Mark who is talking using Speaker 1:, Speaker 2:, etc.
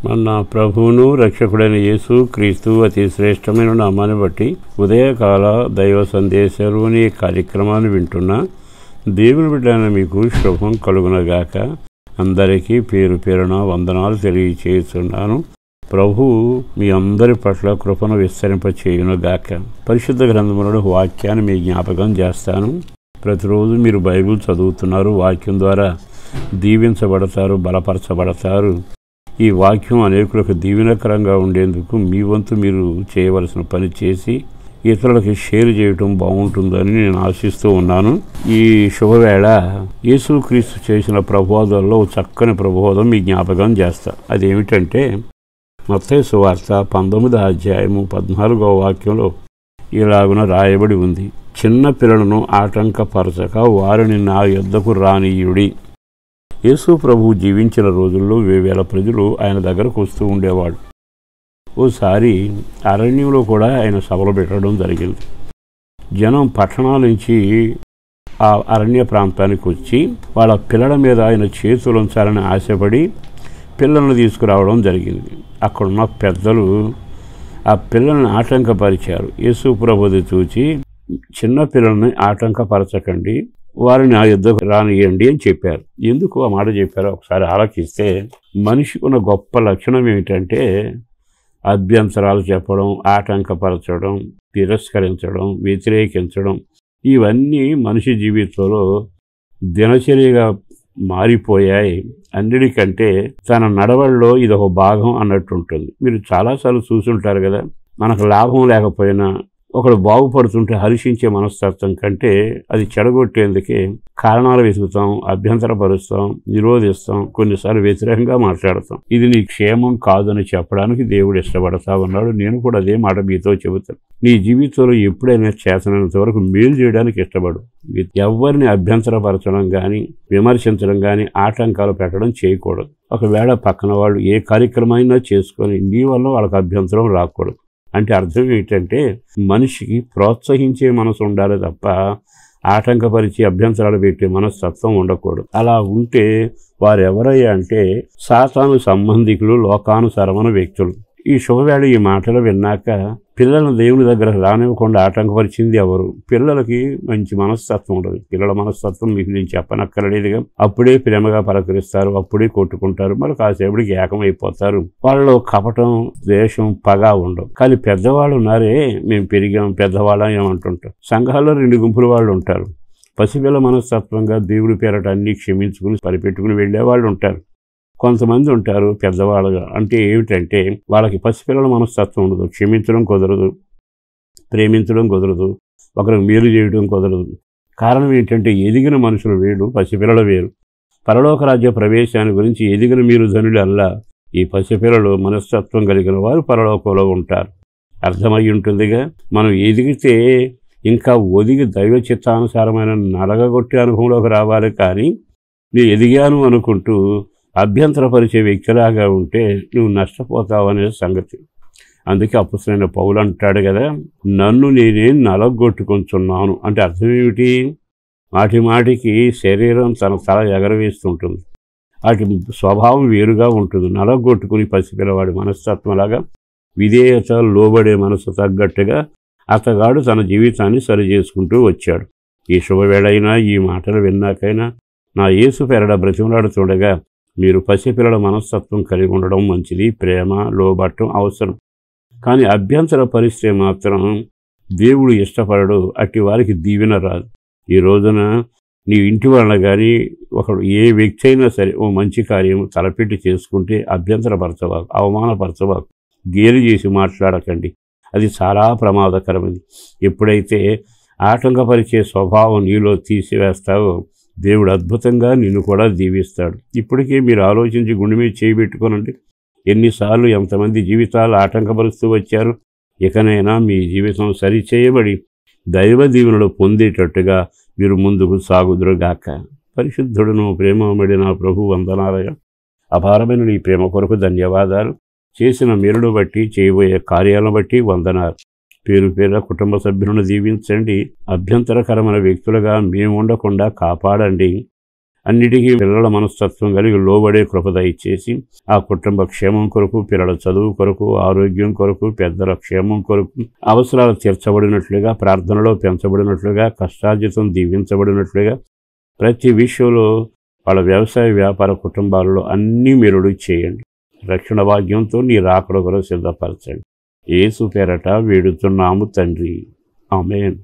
Speaker 1: మన ప్రభువును రక్షకుడైన యేసు క్రీస్తు అతి శ్రేష్టమైన నామాన్ని బట్టి ఉదయకాల దైవ సందేశాలుని కార్యక్రమాన్ని వింటున్న దేవుని బిడ్డైన మీకు శుభం కలుగునగాక. అందరికీ పేరు పేరున వందనాలు తెలియచేస్తున్నాను. ప్రభువు మీ అందరి పట్ల కృపను విస్తరింపచేయునుగాక. పరిశుద్ధ గ్రంథములను వాక్యాన్ని మీ జ్ఞాపకం చేస్తాను. ప్రతిరోజు మీరు బైబిల్ చదువుతున్నారు, వాక్యం ద్వారా దీవించబడతారు, బలపరచబడతారు. ఈ వాక్యం అనేకులకు దీవెనకరంగా ఉండేందుకు మీ వంతు మీరు చేయవలసిన పని చేసి ఇతరులకి షేర్ చేయటం బాగుంటుందని నేను ఆశిస్తూ ఉన్నాను. ఈ శుభవేళ యేసుక్రీస్తు చేసిన ప్రబోధంలో చక్కని ప్రబోధం మీ జ్ఞాపకం చేస్తా. అదేమిటంటే మత్తయి సువార్త 19వ అధ్యాయము 14వ వాక్యంలో ఇలాగున రాయబడి ఉంది: చిన్న పిల్లలను ఆటంకపరచక వారిని నా యొద్దకు రానీయుడి. యేసు ప్రభువు జీవించిన రోజుల్లో వేవేల ప్రజలు ఆయన దగ్గరకు వస్తూ ఉండేవాడు. ఓసారి అరణ్యంలో కూడా ఆయన సభలు పెట్టడం జరిగింది. జనం పట్టణాల నుంచి ఆ అరణ్య ప్రాంతానికి వచ్చి వాళ్ళ పిల్లల మీద ఆయన చేతులు ఉంచాలని ఆశపడి పిల్లలను తీసుకురావడం జరిగింది. అక్కడున్న పెద్దలు ఆ పిల్లల్ని ఆటంకపరిచారు. యేసు ప్రభువుని చూచి, చిన్న పిల్లల్ని ఆటంకపరచకండి, వారిని ఆ యుద్ధకు రానియండి అని చెప్పారు. ఎందుకు ఆ మాట చెప్పారో ఒకసారి ఆలోచిస్తే, మనిషికి ఉన్న గొప్ప లక్షణం ఏమిటంటే అభ్యంతరాలు చెప్పడం, ఆటంకపరచడం, తిరస్కరించడం, వ్యతిరేకించడం. ఇవన్నీ మనిషి జీవితంలో దినచర్యగా మారిపోయాయి. అన్నిటికంటే తన నడవడిలో ఇదొక భాగం అన్నట్టు ఉంటుంది. మీరు చాలాసార్లు చూసుంటారు కదా, మనకు లాభం లేకపోయినా ఒకడు బాగుపడుతుంటే హర్షించే మనస్తత్వం కంటే అది చెడగొట్టేందుకే కారణాలు వెతుకుతాం, అభ్యంతరపరుస్తాం, నిరోధిస్తాం, కొన్నిసార్లు వ్యతిరేకంగా మాట్లాడతాం. ఇది నీ క్షేమం కాదని చెప్పడానికి దేవుడు ఇష్టపడతా ఉన్నాడు. నేను కూడా అదే మాట మీతో చెబుతాను. నీ జీవితంలో ఎప్పుడైనా చేతనంత వరకు మేలు చేయడానికి ఇష్టపడు. ఎవరిని అభ్యంతరపరచడం కానీ, విమర్శించడం కానీ, ఆటంకాలు పెట్టడం చేయకూడదు. ఒకవేళ పక్కన వాళ్ళు ఏ కార్యక్రమైనా చేసుకొని నీ వల్ల వాళ్ళకి అభ్యంతరం రాకూడదు. అంటే అర్థం ఏంటంటే మనిషికి ప్రోత్సహించే మనసు ఉండాలి తప్ప ఆటంకపరిచి అభ్యంతరాలు పెట్టే మనస్తత్వం ఉండకూడదు. అలా ఉంటే వారు ఎవరయ్యా అంటే సాతాను సంబంధికులు, లోకానుసరమైన వ్యక్తులు. ఈ శుభవేళ ఈ మాటలు విన్నాక పిల్లలను దేవుని దగ్గర రానివ్వకుండా ఆటంకపరిచింది ఎవరు? పిల్లలకి మంచి మనస్తత్వం ఉండదు. పిల్లల మనస్తత్వం మీకు నేను చెప్పనక్కర్లేదుగా. అప్పుడే ప్రేమగా పలకరిస్తారు, అప్పుడే కొట్టుకుంటారు, మరి కాసేపటికి ఏకమైపోతారు. వాళ్ళలో కపటం, ద్వేషం, పగ ఉండవు. కానీ పెద్దవాళ్ళు ఉన్నారే, మేము పెరిగాం, పెద్దవాళ్ళం ఏమంటుంటాం. సంఘాల్లో 2 గుంపుల వాళ్ళు ఉంటారు. పసిపిల్ల మనస్తత్వంగా దేవుడి పేరట అన్ని క్షమించుకుని పరిపెట్టుకుని వెళ్ళేవాళ్ళు ఉంటారు. కొంతమంది ఉంటారు పెద్దవాళ్ళుగా. అంటే ఏమిటంటే వాళ్ళకి పసిపిల్లల మనస్తత్వం ఉండదు. క్షమించడం కుదరదు, ప్రేమించడం కుదరదు, ఒకరికి మేలు చేయడం కుదరదు. కారణం ఏంటంటే ఎదిగిన మనుషులు వేరు, పసిపిల్లలు వేరు. పరలోక రాజ్య ప్రవేశాన్ని గురించి ఎదిగిన మీరు ధనులు అల్లా, ఈ పసిపిల్లలు మనస్తత్వం కలిగిన వారు పరలోకంలో ఉంటారు. అర్థమై ఉంటుందిగా. మనం ఎదిగితే ఇంకా ఒదిగి దైవ చిత్తానుసారమైన నలగగొట్టే అనుభవంలోకి రావాలి. కానీ నేను ఎదిగాను అనుకుంటూ అభ్యంతరపరిచే వ్యక్తిలాగా ఉంటే నువ్వు నష్టపోతావు అనే సంగతి. అందుకే అపుస్తలుడైన పౌలు అంటాడు కదా, నన్ను నేనే నలగొట్టుకుంటున్నాను. అంటే అర్థం ఏమిటి? మాటి మాటికి శరీరం తన తల ఎగరవేస్తుంటుంది. వాటి స్వభావం వేరుగా ఉంటుంది. నలగొట్టుకుని పసిపిల్లవాడి మనస్తత్వంలాగా విధేయత, లోబడే మనసు తగ్గట్టుగా అతగాడు తన జీవితాన్ని సరిచేసుకుంటూ వచ్చాడు. ఈ శుభవేళైనా ఈ మాటలు విన్నాకైనా నా యేసు పేరట బ్రతిమలాడుతుండగా మీరు పసిపిల్లల మనస్తత్వం కలిగి ఉండడం మంచిది. ప్రేమ, లోబట్టం అవసరం. కానీ అభ్యంతర పరిస్థితి మాత్రం దేవుడు ఇష్టపడడు. అట్టి వారికి దీవెన రాదు. ఈ రోజున నీ ఇంటి వలన కానీ ఒకడు ఏ వ్యక్తి అయినా సరే ఓ మంచి కార్యం తలపెట్టి చేసుకుంటే అభ్యంతరపరచవాకు, అవమానపరచవాకు, గేలి చేసి మాట్లాడకండి. అది చాలా ప్రమాదకరమైనది. ఎప్పుడైతే ఆటంకపరిచే స్వభావం నీలో తీసివేస్తావో దేవుడు అద్భుతంగా నిన్ను కూడా దీవిస్తాడు. ఇప్పటికే మీరు ఆలోచించి గుండె మీద చేయబెట్టుకోనండి. ఎన్నిసార్లు ఎంతమంది జీవితాలు ఆటంకపరుస్తూ వచ్చారు. ఇకనైనా మీ జీవితం సరిచేయబడి దైవ దీవెనలు పొందేటట్టుగా మీరు ముందుకు సాగుదురుగాక. పరిశుద్ధుడును ప్రేమమడిన ప్రభు వందనాలయ. అపారమైన నీ ప్రేమ కొరకు ధన్యవాదాలు. చేసిన మేలును బట్టి, చేయబోయే కార్యాలను బట్టి వందనాలు. పేరు పేర కుటుంబ సభ్యులను దీవించండి. అభ్యంతరకరమైన వ్యక్తులుగా మేము ఉండకుండా కాపాడండి. అన్నిటికీ పిల్లల మనస్తత్వం కలిగి లోబడే కృప దయచేసి ఆ కుటుంబ క్షేమం కొరకు, పిల్లల చదువు కొరకు, ఆరోగ్యం కొరకు, పెద్దల క్షేమం కొరకు, అవసరాలు తీర్చబడినట్లుగా, ప్రార్థనలో పెంచబడినట్లుగా, కష్టార్జితం దీవించబడినట్లుగా ప్రతి విషయంలో వాళ్ళ వ్యవసాయ వ్యాపార కుటుంబాలలో అన్నీ మెరుడు చేయండి. రక్షణ భాగ్యంతో నీ రాకడ కొరకు సిద్ధపరచండి. యేసు పేరట వేడుతున్నాము తండ్రి. ఆమేన్.